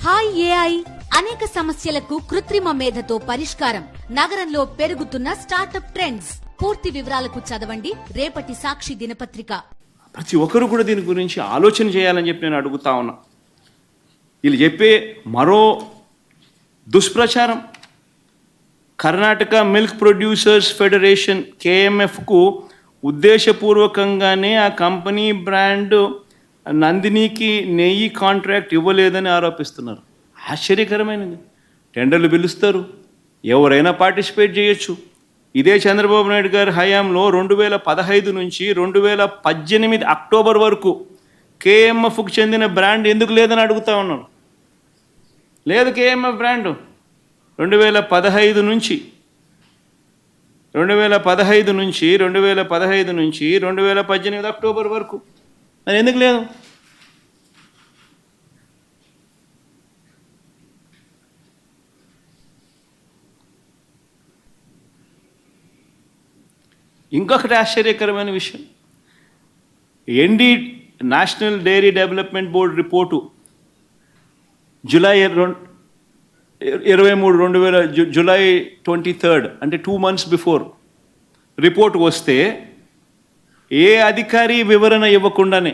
Hi AI అనేక సమస్యలకు కృత్రిమ మేధతో పరిష్కారం. నగరంలో పెరుగుతున్న స్టార్టప్ ట్రెండ్స్. పూర్తి వివరాలకు చదవండి రేపటి సాక్షి దినపత్రిక. ప్రతి ఒక్కరు కూడా దీని గురించి ఆలోచన చేయాలని చెప్పి నేను అడుగుతా ఉన్నా. వీళ్ళు చెప్పే మరో దుష్ప్రచారం, కర్ణాటక మిల్క్ ప్రొడ్యూసర్స్ ఫెడరేషన్ KMFకు ఉద్దేశపూర్వకంగానే ఆ కంపెనీ బ్రాండ్ నందినికి నెయ్యి కాంట్రాక్ట్ ఇవ్వలేదని ఆరోపిస్తున్నారు. ఆశ్చర్యకరమైనది. టెండర్లు పిలుస్తారు, ఎవరైనా పార్టిసిపేట్ చేయొచ్చు. ఇదే చంద్రబాబు నాయుడు గారి హయాంలో 2015 నుంచి 2018 అక్టోబర్ వరకు KMFకు చెందిన బ్రాండ్ ఎందుకు లేదని అడుగుతా ఉన్నాను. లేదు KMF బ్రాండ్ 2015 నుంచి 2018 అక్టోబర్ వరకు మరి ఎందుకు లేదు? ఇంకొకటి ఆశ్చర్యకరమైన విషయం, national dairy development board report July 23 అంటే 2 months బిఫోర్ రిపోర్ట్ వస్తే ఏ అధికారి వివరణ ఇవ్వకుండానే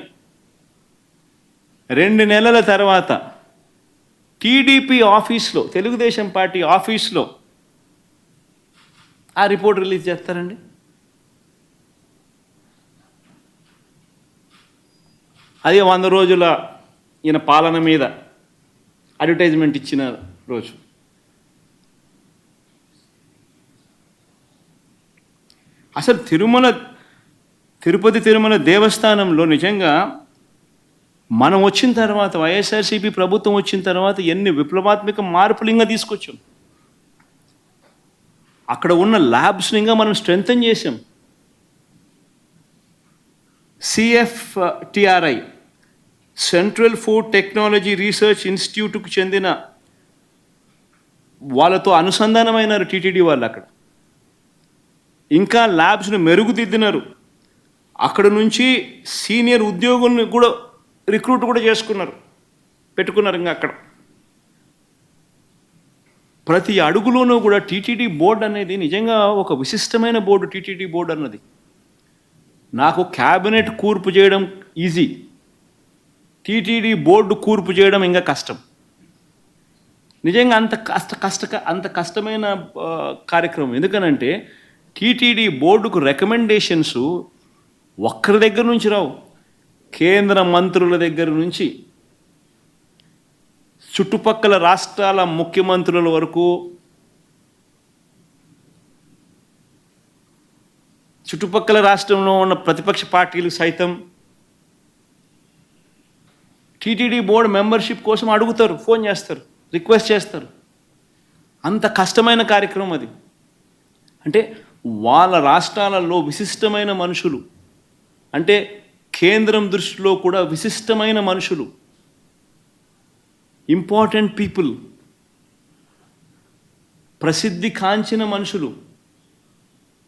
2 నెలల తర్వాత టీడీపీ ఆఫీస్లో, తెలుగుదేశం పార్టీ ఆఫీస్లో ఆ రిపోర్ట్ రిలీజ్ చేస్తారండి. అదే 100 రోజుల ఈయన పాలన మీద అడ్వర్టైజ్మెంట్ ఇచ్చిన రోజు. అసలు తిరుపతి తిరుమల దేవస్థానంలో నిజంగా మనం వచ్చిన తర్వాత, వైఎస్ఆర్సీపీ ప్రభుత్వం వచ్చిన తర్వాత ఎన్ని విప్లవాత్మక మార్పులు ఇంకా తీసుకొచ్చాం. అక్కడ ఉన్న ల్యాబ్స్ని ఇంకా మనం స్ట్రెంథన్ చేసాం. CFTRI central food technology research ఇన్స్టిట్యూట్కు చెందిన వాళ్ళతో అనుసంధానమైనారు టీటీడీ వాళ్ళు. అక్కడ ఇంకా ల్యాబ్స్ను మెరుగుదిద్దినారు. అక్కడ నుంచి సీనియర్ ఉద్యోగుల్ని కూడా రిక్రూట్ కూడా పెట్టుకున్నారు. ఇంకా అక్కడ ప్రతి అడుగులోనూ కూడా టీటీడీ బోర్డు అనేది నిజంగా ఒక విశిష్టమైన బోర్డు. టీటీడీ బోర్డు అన్నది నాకు క్యాబినెట్ కూర్పు చేయడం ఈజీ, టీటీడీ బోర్డు కూర్పు చేయడం ఇంకా కష్టం. నిజంగా అంత కష్టమైన కార్యక్రమం. ఎందుకనంటే టీటీడీ బోర్డుకు రికమెండేషన్స్ ఒక్కరి దగ్గర నుంచి రావు. కేంద్ర మంత్రుల దగ్గర నుంచి చుట్టుపక్కల రాష్ట్రాల ముఖ్యమంత్రుల వరకు, చుట్టుపక్కల రాష్ట్రంలో ఉన్న ప్రతిపక్ష పార్టీలు సైతం టీటీడీ బోర్డు మెంబర్షిప్ కోసం అడుగుతారు, ఫోన్ చేస్తారు, రిక్వెస్ట్ చేస్తారు. అంత కష్టమైన కార్యక్రమం అది. అంటే వాళ్ళ రాష్ట్రాలలో విశిష్టమైన మనుషులు, అంటే కేంద్రం దృష్టిలో కూడా విశిష్టమైన మనుషులు, ఇంపార్టెంట్ పీపుల్, ప్రసిద్ధి కాంచిన మనుషులు,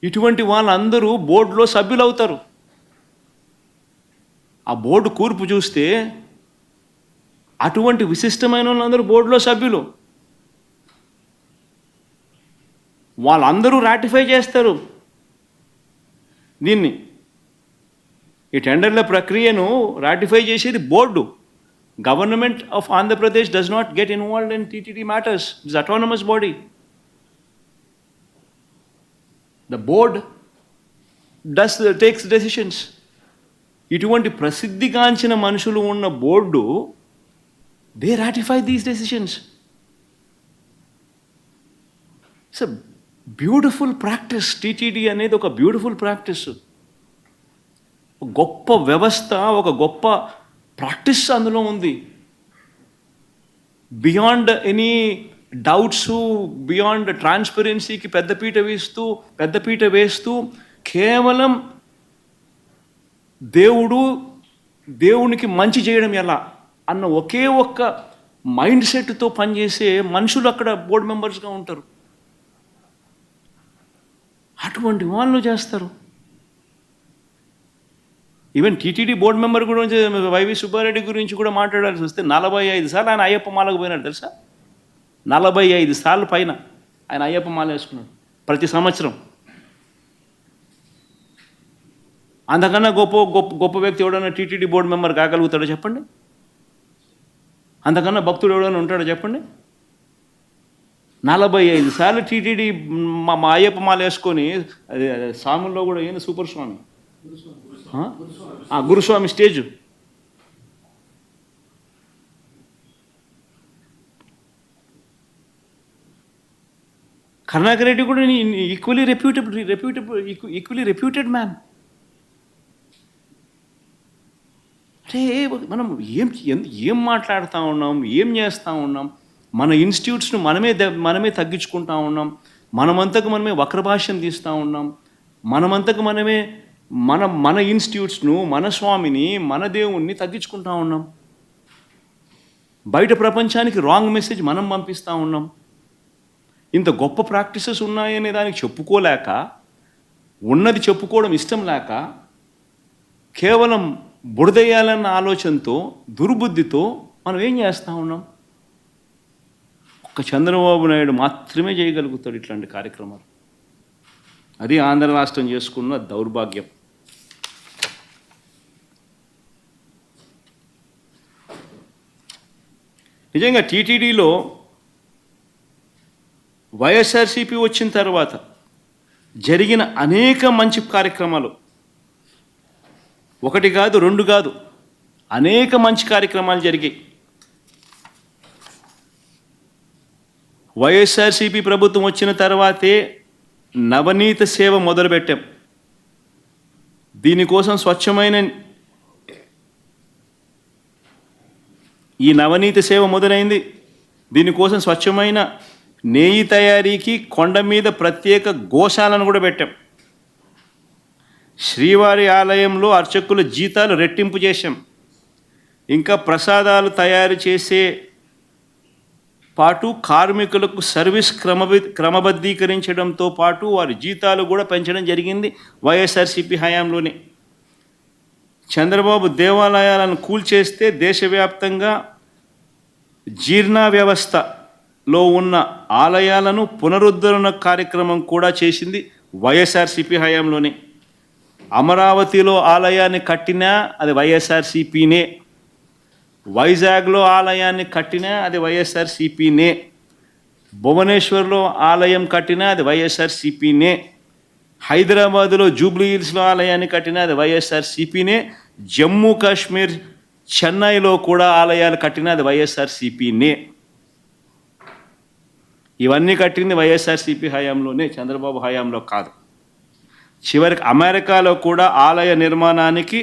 ఇటువంటి వాళ్ళందరూ బోర్డులో సభ్యులు అవుతారు. ఆ బోర్డు కూర్పు చూస్తే అటువంటి విశిష్టమైన వాళ్ళందరూ బోర్డులో సభ్యులు. వాళ్ళందరూ రాటిఫై చేస్తారు దీన్ని. ఈ టెండర్ల ప్రక్రియను రాటిఫై చేసేది board. Government of Andhra Pradesh does not get involved in TTD matters. It's autonomous body. The board takes decisions. ఇటువంటి ప్రసిద్ధిగాంచిన మనుషులు ఉన్న board, they ratify these decisions. It's a beautiful practice. TTD అనేది ఒక బ్యూటిఫుల్ ప్రాక్టీస్, గొప్ప వ్యవస్థ, ఒక గొప్ప ప్రాక్టీస్ అందులో ఉంది. బియాండ్ ఎనీ డౌట్స్, బియాండ్ ట్రాన్స్పరెన్సీకి పెద్దపీట వేస్తూ కేవలం దేవునికి మంచి చేయడం ఎలా అన్న ఒకే ఒక్క మైండ్ సెట్తో పనిచేసే మనుషులు అక్కడ బోర్డు మెంబర్స్గా ఉంటారు. అటువంటి వాళ్ళు చేస్తారు. ఈవెన్ టీటీడీ బోర్డు మెంబర్ గురించి వైవి సుబ్బారెడ్డి గురించి కూడా మాట్లాడాల్సి వస్తే 45 సార్లు ఆయన అయ్యప్ప మాలకు పోయినాడు తెలుసా. 45 సార్లు పైన ఆయన అయ్యప్ప మాల వేసుకున్నాడు ప్రతి సంవత్సరం. అంతకన్నా గొప్ప వ్యక్తి ఎవడన్నా టీటీడీ బోర్డు మెంబర్ కాగలుగుతాడో చెప్పండి? అంతకన్నా భక్తుడు ఎవడన్నా ఉంటాడో చెప్పండి? 45 సార్లు టీటీడీ మా అయ్యప్ప మాల వేసుకొని, అది స్వాముల్లో కూడా ఏంది సూపర్ స్వామి, గురుస్వామి స్టేజ్. కరుణాకర్ రెడ్డి కూడా ఈక్వలీ రెప్యూటెడ్ మ్యాన్. అంటే మనం ఏం మాట్లాడుతూ ఉన్నాం, ఏం చేస్తూ ఉన్నాం? మన ఇన్స్టిట్యూట్స్ను మనమే తగ్గించుకుంటా ఉన్నాం. మనమంతకు మనమే వక్రభాష్యం తీస్తూ ఉన్నాం. మనమంతకు మనమే మన ఇన్స్టిట్యూట్స్ను, మన స్వామిని, మన దేవుణ్ణి తగ్గించుకుంటా ఉన్నాం. బయట ప్రపంచానికి రాంగ్ మెసేజ్ మనం పంపిస్తూ ఉన్నాం. ఇంత గొప్ప ప్రాక్టీసెస్ ఉన్నాయనే దానికి చెప్పుకోలేక, ఉన్నది చెప్పుకోవడం ఇష్టం లేక, కేవలం బురదయ్యాలన్న ఆలోచనతో, దుర్బుద్ధితో మనం ఏం చేస్తూ ఉన్నాం? ఒక్క చంద్రబాబు నాయుడు మాత్రమే చేయగలుగుతాడు ఇట్లాంటి కార్యక్రమాలు. అది ఆంధ్ర రాష్ట్రం చేసుకున్న దౌర్భాగ్యం. నిజంగా టీటీడీలో వైఎస్ఆర్సీపీ వచ్చిన తర్వాత జరిగిన అనేక మంచి కార్యక్రమాలు, ఒకటి కాదు, రెండు కాదు, అనేక మంచి కార్యక్రమాలు జరిగాయి. వైఎస్ఆర్సీపీ ప్రభుత్వం వచ్చిన తర్వాతే నవనీత సేవ మొదలుపెట్టాం. దీనికోసం స్వచ్ఛమైన ఈ నవనీత సేవ మొదలైంది. దీనికోసం స్వచ్ఛమైన నెయ్యి తయారీకి కొండ మీద ప్రత్యేక గోశాలను కూడా పెట్టాం. శ్రీవారి ఆలయంలో అర్చకుల జీతాలు రెట్టింపు చేశాం. ఇంకా ప్రసాదాలు తయారు చేసే పాటు కార్మికులకు సర్వీస్ క్రమబద్ధీకరించడంతో పాటు వారి జీతాలు కూడా పెంచడం జరిగింది వైఎస్ఆర్సీపీ హయాంలోనే. చంద్రబాబు దేవాలయాలను కూల్చేస్తే దేశవ్యాప్తంగా జీర్ణ వ్యవస్థలో ఉన్న ఆలయాలను పునరుద్ధరణ కార్యక్రమం కూడా చేసింది వైఎస్ఆర్సీపీ హయాంలోనే. అమరావతిలో ఆలయాన్ని కట్టినా అది వైఎస్ఆర్సీపీనే. వైజాగ్లో ఆలయాన్ని కట్టినా అది వైఎస్ఆర్సీపీనే. భువనేశ్వర్లో ఆలయం కట్టినా అది వైఎస్ఆర్సీపీనే. హైదరాబాదులో జూబ్లీ హిల్స్లో ఆలయాన్ని కట్టినా అది వైఎస్ఆర్సీపీనే. జమ్మూ కాశ్మీర్, చెన్నైలో కూడా ఆలయాలు కట్టినా అది వైఎస్ఆర్సీపీనే. ఇవన్నీ కట్టింది వైఎస్ఆర్సీపీ హయాంలోనే, చంద్రబాబు హయాంలో కాదు. చివరికి అమెరికాలో కూడా ఆలయ నిర్మాణానికి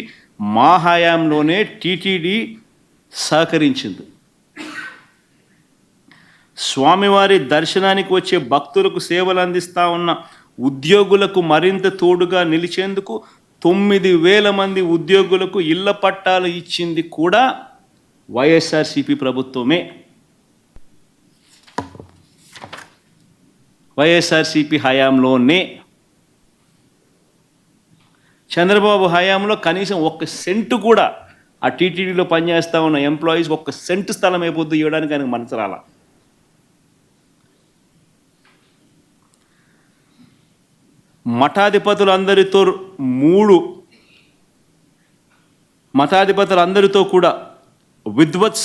మా హయాంలోనే టీటీడీ సహకరించింది. స్వామివారి దర్శనానికి వచ్చే భక్తులకు సేవలు అందిస్తూ ఉన్న ఉద్యోగులకు మరింత తోడుగా నిలిచేందుకు 9,000 మంది ఉద్యోగులకు ఇళ్ల పట్టాలు ఇచ్చింది కూడా వైఎస్ఆర్సీపీ ప్రభుత్వమే. వైఎస్ఆర్సీపీ హయాంలోనే. చంద్రబాబు హయాంలో కనీసం 1 సెంటు కూడా ఆ టీటీడీలో పనిచేస్తూ ఉన్న ఎంప్లాయీస్ 1 సెంటు స్థలం అయిపోద్దు ఇవ్వడానికి ఆయనకు మనసు రాల. మఠాధిపతులందరితో కూడా విద్వత్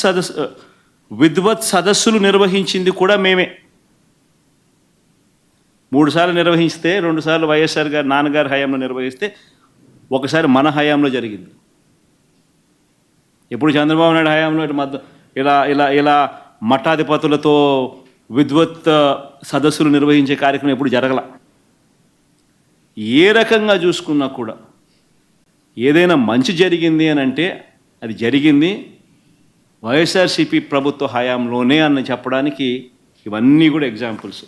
సదస్సులు నిర్వహించింది కూడా మేమే. 3 సార్లు నిర్వహిస్తే, 2 సార్లు వైఎస్ఆర్ గారు నాన్నగారి హయాంలో నిర్వహిస్తే, ఒకసారి మన హయాంలో జరిగింది. ఎప్పుడు చంద్రబాబు నాయుడు హయాంలో ఇలా మఠాధిపతులతో విద్వత్ సదస్సులు నిర్వహించే కార్యక్రమం ఎప్పుడు జరగల. ఏ రకంగా చూసుకున్నా కూడా ఏదైనా మంచి జరిగింది అని అంటే అది జరిగింది వైఎస్ఆర్సీపీ ప్రభుత్వ హయాంలోనే అని చెప్పడానికి ఇవన్నీ కూడా ఎగ్జాంపుల్స్.